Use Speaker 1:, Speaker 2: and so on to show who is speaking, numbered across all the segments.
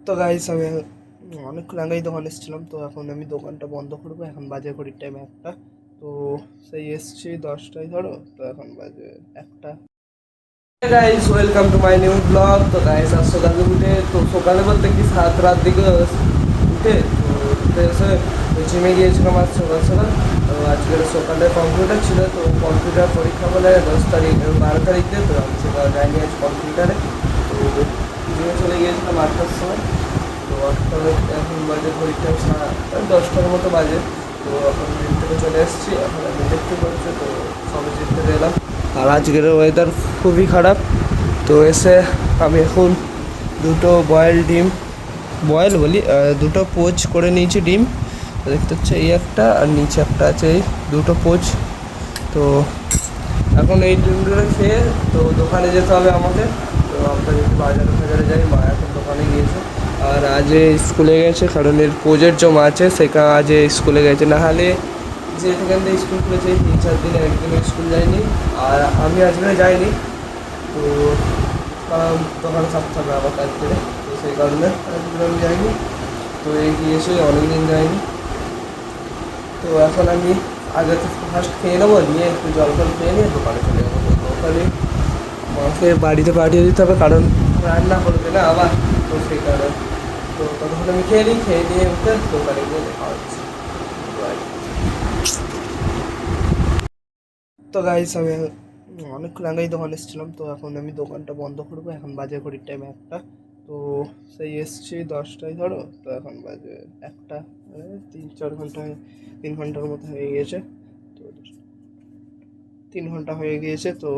Speaker 1: তো গাইস আমি অনেকক্ষণ আগেই দোকানে এসেছিলাম। তো এখন আমি দোকানটা বন্ধ করবো। এখন বাজে ঘড়ির টাইম একটা। তো সেই এসছি 10টায় ধরো, তো এখন বাজে একটা। Guys welcome to my new blog. তো গাইস আজ সকালে উঠে, তো সকালে বলতে কি 7 রাত দিকে উঠে, তো উঠে এসে জিমে গিয়েছিলাম আজ সকাল সকাল। তো আজকের সকালে কম্পিউটার ছিল, তো কম্পিউটার পরীক্ষা বলে 10 তারিখ 12 তারিখে। তো আমি সেটা যাইনি আজ কম্পিউটারে। তো জিমে চলে গিয়েছিলাম 8টার সময়। তো 8টা এখন বাজে পরীক্ষা 10টার মতো বাজে। তো এখন জিম থেকে চলে এসেছি, এখন আমি দেখতে পাচ্ছি। তো সবে জিম থেকে এলাম, আর আজকের ওয়েদার খুবই খারাপ। তো এসে আমি এখন দুটো বয়েল ডিম, বয়েল বলি, দুটো পোচ করে নিয়েছি ডিম। দেখতে হচ্ছে এই একটা, আর নিচে একটা আছে, এই দুটো পোচ। তো এখন এই ডিমগুলো খেয়ে তো দোকানে যেতে হবে আমাকে। তো আমরা যদি বাজারে ফাজারে যাই, মা এখন দোকানে গিয়েছে। আর আজ স্কুলে গেছে, কারণ এর প্রোজেক্ট জমা আছে, সেখানে আজ স্কুলে গেছে। না হলে যে সেখান থেকে স্কুল খুলেছে 3-4 দিনে, একদিনও স্কুল যায়নি। আর আমি আজকে যাইনি, তো কারণ দোকানে থাকতে হবে আবার কাজ করে। তো সেই কারণে আজকে আমি যাইনি। তো এই গিয়েছে, অনেকদিন যাইনি। তো এখন আমি আগে তো ফার্স্ট খেয়ে নেবো, নিয়ে একটু জল ফল খেয়ে নিয়ে দোকানে চলে যাবো। তো ওখানে মাকে বাড়িতে পাঠিয়ে দিতে হবে, কারণ রান্না করবে না আবার। তো সেই কারণে তো ততক্ষণ আমি খেয়ে নিই, খেয়ে নিয়ে উঠে দোকানে গিয়ে দেখা হচ্ছে। তো গাইস আমি অনেকক্ষণ আগেই দোকানে এসেছিলাম। তো এখন আমি দোকানটা বন্ধ করবো। এখন বাজে ঘড়ির টাইম একটা। তো সেই এসছি 10টায় ধরো, তো এখন বাজে একটা। 3-4 ঘন্টা, 3 ঘন্টার মতো হয়ে গিয়েছে। তো 3 ঘন্টা হয়ে গিয়েছে। তো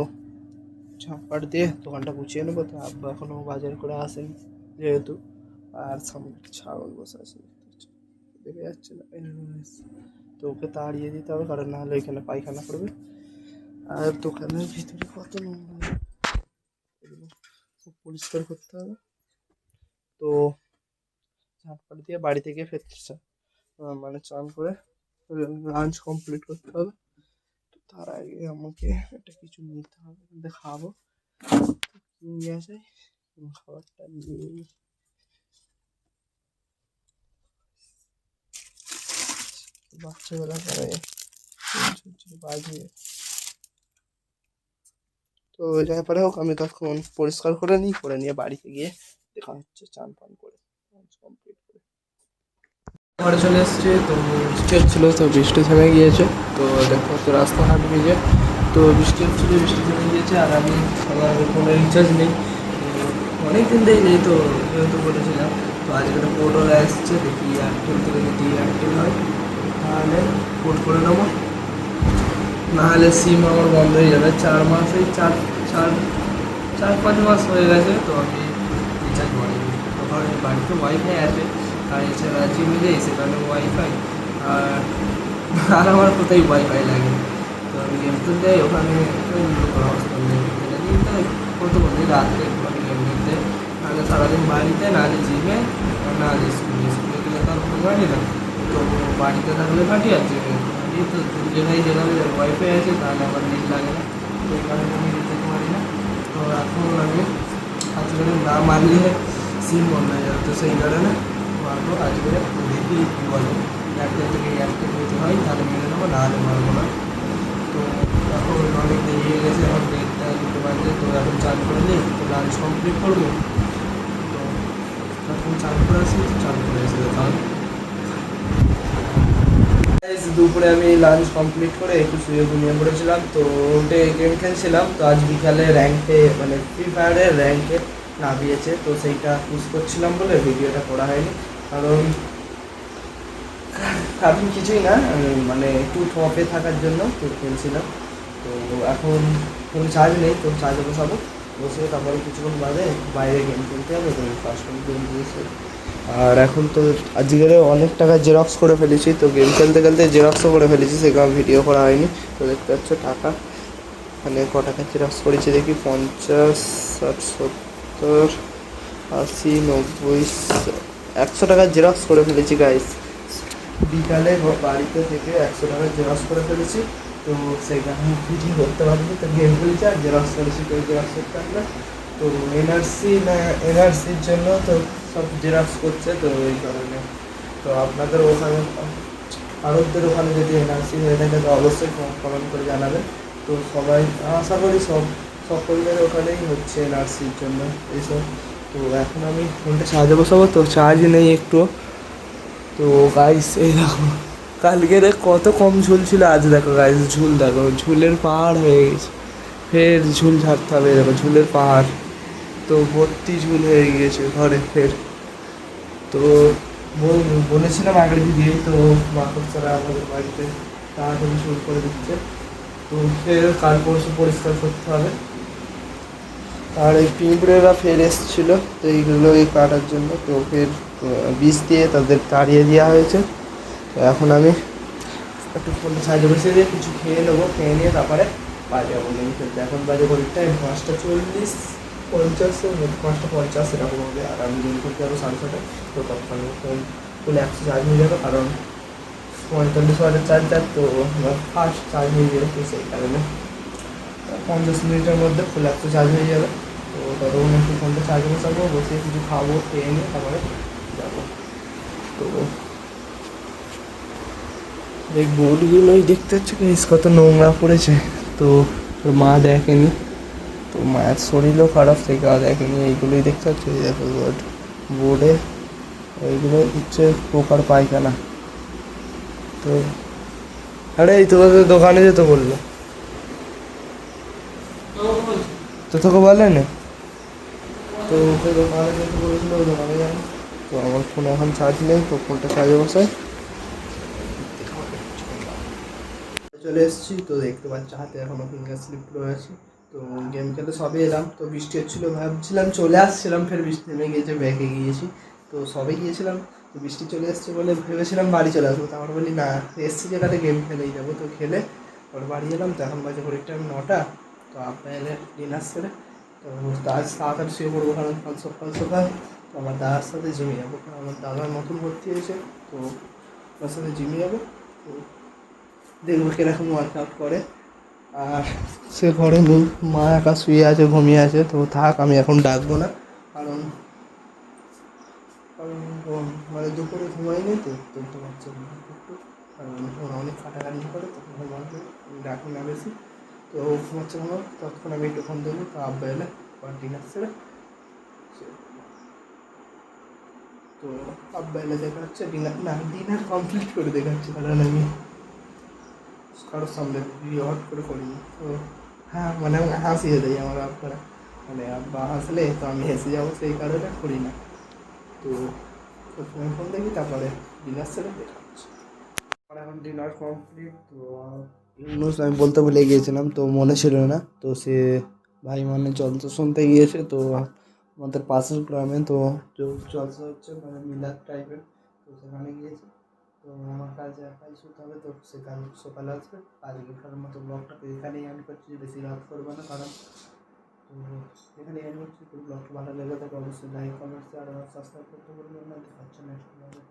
Speaker 1: ঝাঁটপাট দিয়ে দোকানটা গুছিয়ে নেবো। তো আব্বা এখনও বাজার করে আসেনি যেহেতু। আর সামনে ছাগল বসে আছে, দেখে যাচ্ছে না, তো ওকে তাড়িয়ে দিতে হবে, কারণ নাহলে এখানে পায়খানা করবে। আর দোকানের ভিতরে কত নোংরা, এগুলো সব পরিষ্কার করতে হবে। তো ঝাঁটপাট দিয়ে বাড়ি থেকে ফিরতেছে, মানে চান করে লাঞ্চ কমপ্লিট করতে হবে। তো তার আগে আমাকে একটা কিছু নিতে হবে, কিন্তু খাবো। কি নিয়ে আসে, খাবারটা নিয়ে বাচ্চাবেলা করে বাজে। তো যাই পরে হোক, আমি তখন পরিষ্কার করে নিই, করে নিয়ে বাড়িতে গিয়ে দেখা হচ্ছে চান পান করে কমপ্লিট করে। ঘরে চলে এসেছি। তো বৃষ্টি হচ্ছিলো, তো বৃষ্টি থেমে গিয়েছে। তো দেখো তো রাস্তাঘাট ভিজে। তো বৃষ্টি হচ্ছিলো, বৃষ্টি থেমে গিয়েছে। আর আমি আমার ফোনে রিচার্জ নেই, অনেক দিন দিয়ে নেই। তো যেহেতু বলেছিলাম, তো আজকে একটা পোর্ট এসছে, দেখি এয়ারটেল থেকে যদি এয়ারটেল হয় তাহলে পোর্ট করে নেবো, নাহলে সিম আমার বন্ধ হয়ে যাবে। 4 মাস, এই 4-5 মাস হয়ে গেছে। তো আমি রিচার্জ করিনি। তখন বাড়িতে ওয়াইফাই আছে, আর এছাড়া জিমে যাই, সেখানে ওয়াইফাই। আর আর আমার কোথায় ওয়াইফাই লাগে। তো আমি গেম খেলতে যাই, ওখানে কত বলি রাত্রে আমি গেম খেলতে, নাহলে সারাদিন বাড়িতে, নাহলে জিমে, নাহলে স্কুলে। স্কুলে গেলে তার কোনো গাড়ি না। তো বাড়িতে থাকলে কাটি, আর জিমে এই তো দু জায়গায় যেখানে ওয়াইফাই আছে, তাহলে আমার নেট লাগে না। তো এই কারণে আমি যেতে পারি না। তো এখন আমি আজকে না মারলে সিম বন্ধ হয়ে যাবে। তো সেই কারণে মারবো আজকে, দেখি কী বলে। এয়ারটেল থেকে এয়ারটেল নিতে হয় তাহলে মেরে নেবো, নাহলে মারবো না। তো এখন অনেক দেরি হয়ে গেছে, এখন 1টা 2টো বাজে। তো এখন চান করে নিই, তো লাঞ্চ কমপ্লিট করবো। তো এখন চান করে আসি, চান করে এসে তাহলে দুপুরে আমি লাঞ্চ কমপ্লিট করে একটু শুয়ে ঘুমিয়ে পড়েছিলাম। তো উঠে গেম খেলছিলাম। তো আজ বিকালে র্যাঙ্কে, মানে ফ্রি ফায়ারের র্যাঙ্কে নামিয়েছে, তো সেইটা পুশ করছিলাম বলে ভিডিওটা করা হয়নি। কারণ কারণ কিছুই না, মানে একটু টপে থাকার জন্য তো খেলছিলাম। তো এখন কোনো চার্জ নেই, তো চার্জে বসাবো, বসে তারপরে কিছুক্ষণ বাদে বাইরে গেম খেলতে হবে। তো ফার্স্ট গেম দিয়েছে। আর এখন তো আজকের অনেক টাকা জেরক্স করে ফেলেছি। তো গেম খেলতে খেলতে জেরক্সও করে ফেলেছি, সেখানে ভিডিও করা হয়নি। তো দেখতে পাচ্ছ টাকা, মানে ক টাকা জেরক্স করেছি দেখি, 50, 60, 70, 80, 90, 100 টাকার জেরক্স করে ফেলেছি গাইস। বিকালে বাড়িতে থেকে 100 টাকার জেরক্স করে ফেলেছি। তো সেখানে ভিডিও করতে পারিনি, তো গেম খেলেছি আর জেরক্স করেছি। তো জেরক্স করতে পারলে তো এনআরসি, না এনআরসির জন্য তো সব জেরক্স করছে, তো এই কারণে। তো আপনাদের ওখানে আরবদের ওখানে যদি এনআরসি হয়ে থাকে তো অবশ্যই কমেন্ট করে জানাবেন। তো সবাই আশা করি সকলের ওখানেই হচ্ছে এনআরসির জন্য এইসব। তো এখন আমি ফোনটা চার্জে বসাবো, তো চার্জ নেই একটু। তো গাইস এই দেখো, কালকের কত কম ঝুল ছিল, আজ দেখো গাইস ঝুল দেখো, ঝুলের পাহাড় হয়ে গেছে। ফের ঝুল ঝাড়তে হবে, দেখো ঝুলের পাহাড়, তো ভর্তি ঝুল হয়ে গিয়েছে ঘরে ফের। তো বলেছিলাম আগের ভিডিওই, তো মাকড়সারা আমাদের বাড়িতে তাড়াতাড়ি শুরু করে দিচ্ছে। তো ফের কাল পরশু পরিষ্কার করতে হবে। আর এই পিঁপড়েরা ফের এসেছিল, তো এইগুলো কাটার জন্য, তো ফের বিষ দিয়ে তাদের তাড়িয়ে দেওয়া হয়েছে। তো এখন আমি একটু ফোনটা সাইডে বসিয়ে দিয়ে কিছু খেয়ে নেবো, খেয়ে নিয়ে তারপরে বাজে যাবো গেম খেলতে। এখন বাজে ঘড়ির টাইম 5:40, 50 মধ্যে 5:50 এরকম হবে। আর আমি গেম খেলতে যাবো 6:30টায়। তো তখন ফোন ফুল 100 চার্জ হয়ে যাবে, কারণ 45 ওয়াটের চার্জার, তো ফাস্ট চার্জ হয়ে যাবে। তো সেই কারণে 50 মিনিটের মধ্যে ফুল 100 চার্জ হয়ে যাবে। তো ততক্ষণ একটু ফোনটা চার্জ বসাবো, বসে কিছু খাবো, খেয়ে নিয়ে তারপরে যাবো। তো এই বোর্ডগুলোই দেখতে হচ্ছে কি কত নোংরা পড়েছে। তো ওর মা দেখেনি, তো মায়ের শরীরও খারাপ, সেই কারণে দেখেনি। এইগুলোই দেখতে হচ্ছে, এই দেখো বোর্ডে এইগুলো হচ্ছে পোকার পায়খানা। তো আরে এই তোকে দোকানে যেতে বললো, তো তোকে বলে না? তো ওকে দোকানে যেতে বলেছিল, ওই দোকানে যায়নি। তো আমার ফোনে এখন চার্জ নেই, তো ফোনটা চার্জে বসাই। চলে এসেছি, তো দেখতে পাচ্ছি হাতে এখনও ফিঙ্গার স্লিপ রয়েছে। তো গেম খেলে সবে এলাম, তো বৃষ্টি হচ্ছিলো, ভাবছিলাম চলে আসছিলাম, ফের বৃষ্টি নেমে গিয়েছে, ব্যাকে গিয়েছি। তো সবে গিয়েছিলাম, তো বৃষ্টি চলে এসছে বলে ভেবেছিলাম বাড়ি চলে আসবো। তারপর বলি না, এসছি যেখানে গেম খেলেই যাবো। তো খেলে ওর বাড়ি এলাম, তো এখন বাজে ঘড়ির টাইম 9টা। তো আপনার এলে ডিনার সেরে, তো আজ তাড়াতাড়ি শুয়ে পড়বো, কারণ কাল সকাল সকাল তো আমার দাদার সাথে জিমে যাবো। কারণ আমার দাদার নতুন ভর্তি হয়েছে, তো ওর সাথে জিমে যাবো। তো দেখবো কিরকম ওয়ার্কআউট করে। আর সে ঘরে নেই, মা একা শুয়ে আছে, ঘুমিয়ে আছে। তো থাক, আমি এখন ডাকবো না, কারণ কারণ মানে দুপুরে ঘুমাইনি, তো তুলতে পারছে না একটু, কারণ ওরা অনেক খাটাখাটি করে, তখন ঘুমাতে আমি ডাকি না বেশি। তো ও ঘুমাচ্ছে ঘুমাও, ততক্ষণ আমি একটু ফোন দেবো। তো আব্বা এলে ডিনার সেরে, তো আব্বা এলে দেখা হচ্ছে, ডিনার কমপ্লিট করে দেখা হচ্ছে, কারণ আমি কারোর সামনে ভিডিও হট করে করিনি। তো হ্যাঁ, মানে আমি হাসিয়ে দেয় আমার আব্বারা, মানে আব্বা হাসলে তো আমি হেসে যাবো, সেই কারণে করি না। তো প্রথমে ফোন দেখি, তারপরে ডিনার সেরে দেখা হচ্ছে। আমার এখন ডিনার কমপ্লিট। তো ইউনুস আমি বলতে ভুলে গিয়েছিলাম, তো মনে ছিল না। তো সে ভাই মানে জলসা শুনতে গিয়েছে, তো আমাদের পাশের গ্রামে, তো জলসা হচ্ছে মানে মিলাদ টাইপের, তো সেখানে গিয়েছে। তো আমার কাছে একাই শুতে হবে, তো সে কাল সকালে আসবে। আজকের মতো ব্লগটাকে এখানেই এন্ড করছি, বেশি রাত করবো না, কারণ তো এখানেই এন্ড করছি। তো ব্লগটা ভালো লেগে থাকে অবশ্যই লাইক, কমেন্টস আর সাবস্ক্রাইব করতে বলবেন না। দেখা হচ্ছে নেক্সট ব্লগে।